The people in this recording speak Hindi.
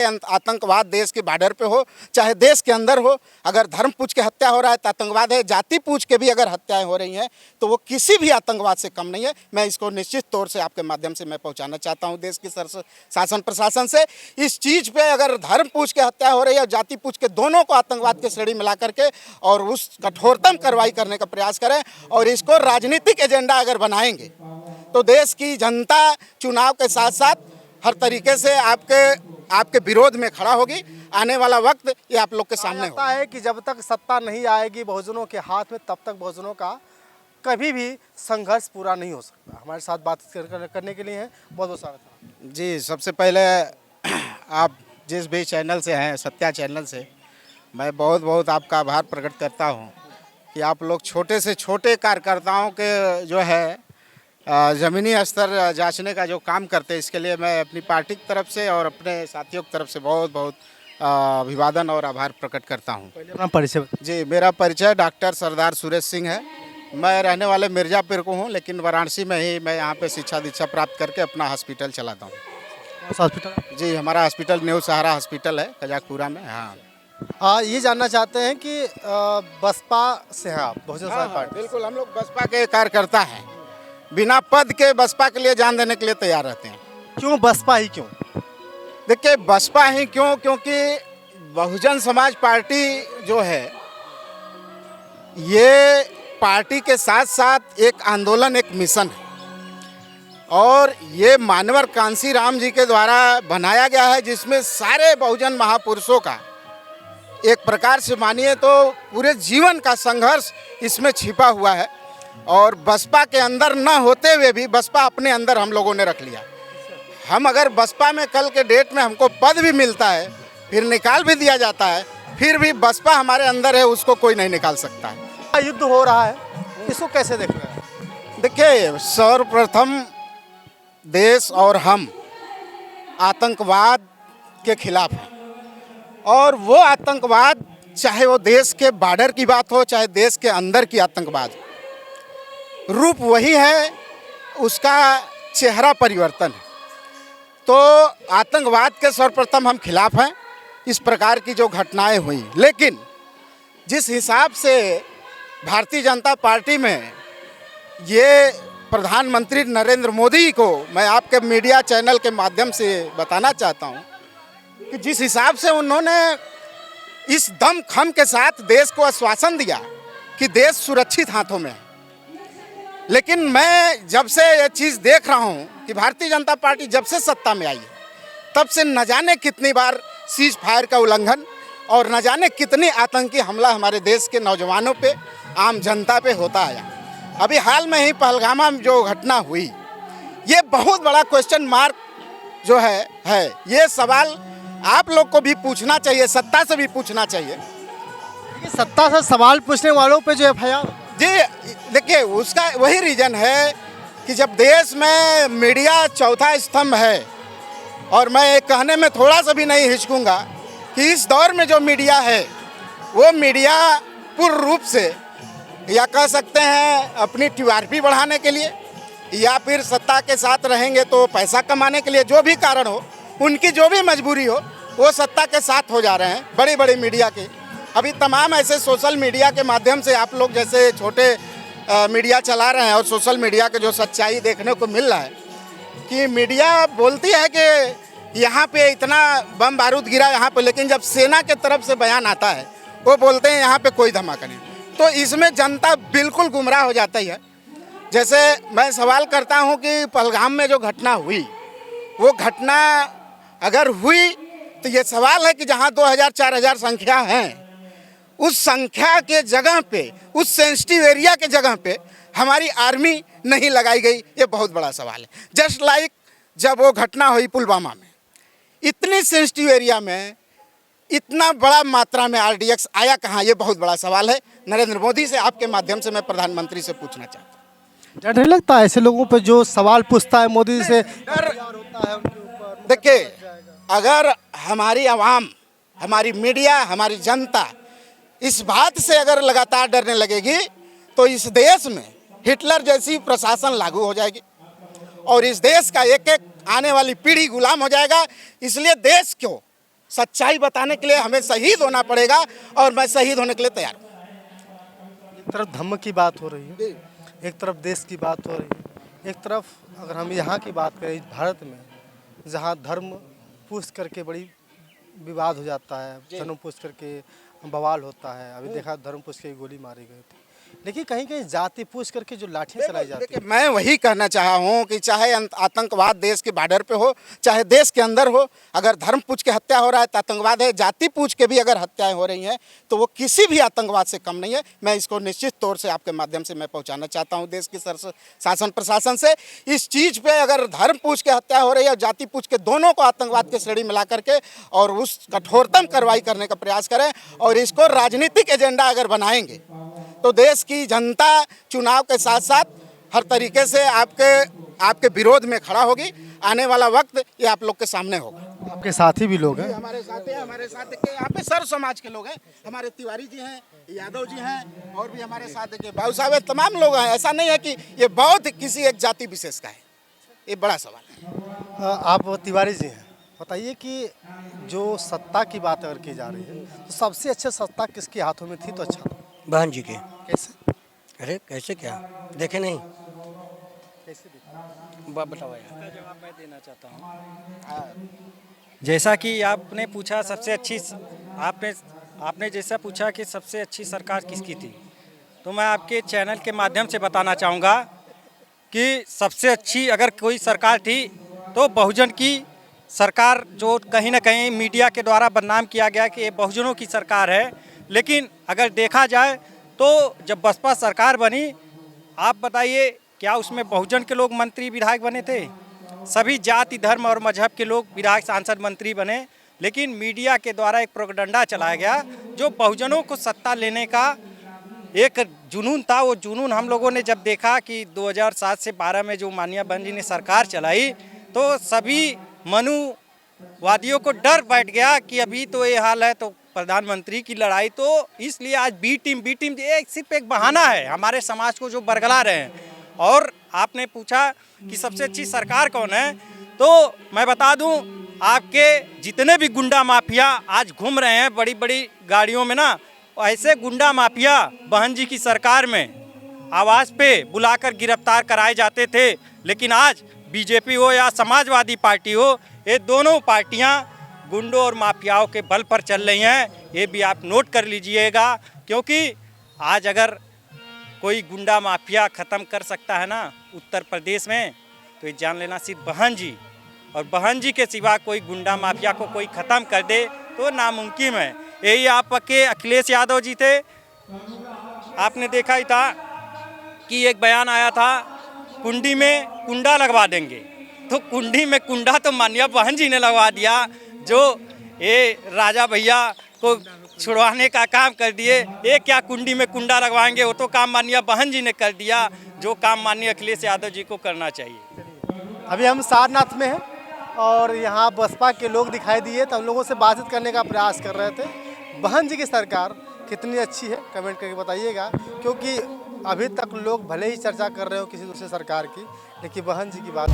आतंकवाद देश के बॉर्डर पे हो चाहे देश के अंदर हो, अगर धर्म पूछ के हत्या हो रहा है तो आतंकवाद है, जाति पूछ के भी अगर हत्याएं हो रही हैं तो वो किसी भी आतंकवाद से कम नहीं है। मैं इसको निश्चित तौर से आपके माध्यम से मैं पहुंचाना चाहता हूं देश की शासन प्रशासन से। इस चीज़ पे अगर धर्म पूछ के हत्या हो रही है और जाति पूछ के, दोनों को आतंकवाद के श्रेणी मिला करके और उस कठोरतम कार्रवाई करने का प्रयास करें। और इसको राजनीतिक एजेंडा अगर बनाएंगे तो देश की जनता चुनाव के साथ साथ हर तरीके से आपके विरोध में खड़ा होगी। आने वाला वक्त ये आप लोग के सामने होता है कि जब तक सत्ता नहीं आएगी बहुजनों के हाथ में, तब तक बहुजनों का कभी भी संघर्ष पूरा नहीं हो सकता। हमारे साथ बात करने के लिए हैं, बहुत बहुत स्वागत है जी। सबसे पहले आप जिस भी चैनल से हैं, सत्या चैनल से, मैं बहुत बहुत आपका आभार प्रकट करता हूँ कि आप लोग छोटे से छोटे कार्यकर्ताओं के जो है ज़मीनी स्तर जांचने का जो काम करते हैं, इसके लिए मैं अपनी पार्टी की तरफ से और अपने साथियों की तरफ से बहुत बहुत अभिवादन और आभार प्रकट करता हूं। पहले अपना परिचय जी। मेरा परिचय डॉक्टर सरदार सुरेश सिंह है। मैं रहने वाले मिर्ज़ापुर को हूं, लेकिन वाराणसी में ही मैं यहां पे शिक्षा दीक्षा प्राप्त करके अपना हॉस्पिटल चलाता हूं। कौन सा हॉस्पिटल? जी, हमारा हॉस्पिटल न्यू सहारा हॉस्पिटल है कजाकपुरा में। हाँ, ये जानना चाहते हैं कि बसपा से हैं आप, बहुजन समाज पार्टी? बिल्कुल, हम लोग बसपा के कार्यकर्ता हैं। बिना पद के बसपा के लिए जान देने के लिए तैयार रहते हैं। क्यों बसपा ही क्यों? देखिए, बसपा ही क्यों, क्योंकि बहुजन समाज पार्टी जो है ये पार्टी के साथ साथ एक आंदोलन, एक मिशन है। और ये मानवर कांसी राम जी के द्वारा बनाया गया है, जिसमें सारे बहुजन महापुरुषों का एक प्रकार से मानिए तो पूरे जीवन का संघर्ष इसमें छिपा हुआ है। और बसपा के अंदर न होते हुए भी बसपा अपने अंदर हम लोगों ने रख लिया। हम अगर बसपा में कल के डेट में हमको पद भी मिलता है, फिर निकाल भी दिया जाता है, फिर भी बसपा हमारे अंदर है, उसको कोई नहीं निकाल सकता है। युद्ध हो रहा है, इसको कैसे देख रहे हैं? देखिए, सर्वप्रथम देश और हम आतंकवाद के खिलाफ हैं। और वो आतंकवाद, चाहे वो देश के बॉर्डर की बात हो चाहे देश के अंदर की आतंकवाद, रूप वही है, उसका चेहरा परिवर्तन है। तो आतंकवाद के सर्वप्रथम हम खिलाफ हैं, इस प्रकार की जो घटनाएं हुई। लेकिन जिस हिसाब से भारतीय जनता पार्टी में ये प्रधानमंत्री नरेंद्र मोदी को मैं आपके मीडिया चैनल के माध्यम से बताना चाहता हूं कि जिस हिसाब से उन्होंने इस दमखम के साथ देश को आश्वासन दिया कि देश सुरक्षित हाथों में है, लेकिन मैं जब से ये चीज़ देख रहा हूँ कि भारतीय जनता पार्टी जब से सत्ता में आई है, तब से न जाने कितनी बार सीज फायर का उल्लंघन और न जाने कितनी आतंकी हमला हमारे देश के नौजवानों पे, आम जनता पे होता आया। अभी हाल में ही पहलगामा में जो घटना हुई, ये बहुत बड़ा क्वेश्चन मार्क जो है। ये सवाल आप लोग को भी पूछना चाहिए, सत्ता से भी पूछना चाहिए। सत्ता से सवाल पूछने वालों पे जो FIR, जी देखिए, उसका वही रीज़न है कि जब देश में मीडिया चौथा स्तंभ है, और मैं कहने में थोड़ा सा भी नहीं हिचकूंगा कि इस दौर में जो मीडिया है वो मीडिया पूर्ण रूप से, या कह सकते हैं अपनी TRP बढ़ाने के लिए, या फिर सत्ता के साथ रहेंगे तो पैसा कमाने के लिए, जो भी कारण हो, उनकी जो भी मजबूरी हो, वो सत्ता के साथ हो जा रहे हैं बड़ी बड़ी मीडिया के। अभी तमाम ऐसे सोशल मीडिया के माध्यम से आप लोग जैसे छोटे मीडिया चला रहे हैं, और सोशल मीडिया के जो सच्चाई देखने को मिल रहा है कि मीडिया बोलती है कि यहाँ पे इतना बम बारूद गिरा यहाँ पे, लेकिन जब सेना के तरफ से बयान आता है वो बोलते हैं यहाँ पे कोई धमाका नहीं। तो इसमें जनता बिल्कुल गुमराह हो जाती है। जैसे मैं सवाल करता हूँ कि पहलगाम में जो घटना हुई, वो घटना अगर हुई तो ये सवाल है कि जहाँ 2000-4000 संख्या हैं, उस संख्या के जगह पे, उस सेंसिटिव एरिया के जगह पे हमारी आर्मी नहीं लगाई गई, ये बहुत बड़ा सवाल है। जस्ट लाइक जब वो घटना हुई पुलवामा में, इतनी सेंसिटिव एरिया में इतना बड़ा मात्रा में RDX आया कहाँ, ये बहुत बड़ा सवाल है। नरेंद्र मोदी से आपके माध्यम से मैं प्रधानमंत्री से पूछना चाहता हूँ। डर नहीं लगता है ऐसे लोगों पे जो सवाल पूछता है मोदी से? देखिए, अगर हमारी आवाम, हमारी मीडिया, हमारी जनता इस बात से अगर लगातार डरने लगेगी तो इस देश में हिटलर जैसी प्रशासन लागू हो जाएगी और इस देश का एक एक आने वाली पीढ़ी गुलाम हो जाएगा। इसलिए देश को सच्चाई बताने के लिए हमें शहीद होना पड़ेगा और मैं शहीद होने के लिए तैयार हूँ। एक तरफ धर्म की बात हो रही है, एक तरफ देश की बात हो रही है, एक तरफ अगर हम यहाँ की बात करें इस भारत में, जहाँ धर्म पूछ करके बड़ी विवाद हो जाता है, धर्म पूछ करके बवाल होता है। अभी देखा धर्म पूछ के गोली मारी गई थी, लेकिन कहीं कहीं जाति पूछ करके जो लाठियाँ चलाई जाती देखिए, मैं वही कहना चाहा हूँ कि चाहे आतंकवाद देश के बॉर्डर पे हो, चाहे देश के अंदर हो, अगर धर्म पूछ के हत्या हो रहा है तो आतंकवाद है। जाति पूछ के भी अगर हत्याएं हो रही हैं तो वो किसी भी आतंकवाद से कम नहीं है। मैं इसको निश्चित तौर से आपके माध्यम से मैं पहुँचाना चाहता हूँ देश की शासन प्रशासन से। इस चीज़ पर अगर धर्म पूछ के हत्या हो रही है और जाति पूछ के, दोनों को आतंकवाद के श्रेणी मिला करके और उस कठोरतम कार्रवाई करने का प्रयास करें। और इसको राजनीतिक एजेंडा अगर बनाएंगे तो देश की जनता चुनाव के साथ साथ हर तरीके से आपके विरोध में खड़ा होगी। आने वाला वक्त ये आप लोग के सामने होगा। आपके साथी भी लोग हैं, हमारे साथ हैं, हमारे साथ के यहाँ पे सर्व समाज के लोग हैं। हमारे तिवारी जी हैं, यादव जी हैं, और भी हमारे साथ के बाबू साहब हैं, तमाम लोग हैं। ऐसा नहीं है कि ये बौद्ध किसी एक जाति विशेष का है, ये बड़ा सवाल है। आप तिवारी जी हैं, बताइए कि जो सत्ता की बात अगर की जा रही है तो सबसे अच्छी सत्ता किसके हाथों में थी तो अच्छा था? बहन जी के। कैसे अरे कैसे क्या देखे नहीं? कैसे बताओ यार। जवाब मैं देना चाहता हूँ। जैसा कि आपने पूछा सबसे अच्छी, आपने जैसा पूछा कि सबसे अच्छी सरकार किसकी थी, तो मैं आपके चैनल के माध्यम से बताना चाहूँगा कि सबसे अच्छी अगर कोई सरकार थी तो बहुजन की सरकार, जो कहीं ना कहीं मीडिया के द्वारा बदनाम किया गया कि ये बहुजनों की सरकार है। लेकिन अगर देखा जाए तो जब बसपा सरकार बनी, आप बताइए क्या उसमें बहुजन के लोग मंत्री विधायक बने थे? सभी जाति धर्म और मजहब के लोग विधायक सांसद मंत्री बने। लेकिन मीडिया के द्वारा एक प्रोपेगेंडा चलाया गया जो बहुजनों को सत्ता लेने का एक जुनून था। वो जुनून हम लोगों ने जब देखा कि 2007 से 12 में जो माननीय बहन जी ने सरकार चलाई तो सभी मनुवादियों को डर बैठ गया कि अभी तो ये हाल है तो प्रधानमंत्री की लड़ाई। तो इसलिए आज बी टीम ये सिर्फ एक बहाना है हमारे समाज को जो बरगला रहे हैं। और आपने पूछा कि सबसे अच्छी सरकार कौन है, तो मैं बता दूं आपके जितने भी गुंडा माफिया आज घूम रहे हैं बड़ी बड़ी गाड़ियों में ना, ऐसे गुंडा माफिया बहन जी की सरकार में आवाज़ पे बुलाकर गिरफ्तार कराए जाते थे। लेकिन आज बीजेपी हो या समाजवादी पार्टी हो, ये दोनों पार्टियां गुंडों और माफियाओं के बल पर चल रही हैं। ये भी आप नोट कर लीजिएगा, क्योंकि आज अगर कोई गुंडा माफिया ख़त्म कर सकता है ना उत्तर प्रदेश में, तो ये जान लेना सिर्फ बहन जी, और बहन जी के सिवा कोई गुंडा माफिया को कोई ख़त्म कर दे तो नामुमकिन है। यही आपके अखिलेश यादव जी थे, आपने देखा ही था कि एक बयान आया था कुंडी में कुंडा लगवा देंगे, तो कुंडी में कुंडा तो माननीय बहन जी ने लगवा दिया। जो ये राजा भैया को छुड़वाने का काम कर दिए, ये क्या कुंडी में कुंडा लगवाएंगे, वो तो काम माननीय बहन जी ने कर दिया जो काम माननीय अखिलेश यादव जी को करना चाहिए। अभी हम सारनाथ में हैं और यहाँ बसपा के लोग दिखाई दिए तो हम लोगों से बातचीत करने का प्रयास कर रहे थे। बहन जी की सरकार कितनी अच्छी है कमेंट करके बताइएगा, क्योंकि अभी तक लोग भले ही चर्चा कर रहे हो किसी दूसरे सरकार की, लेकिन बहन जी की बात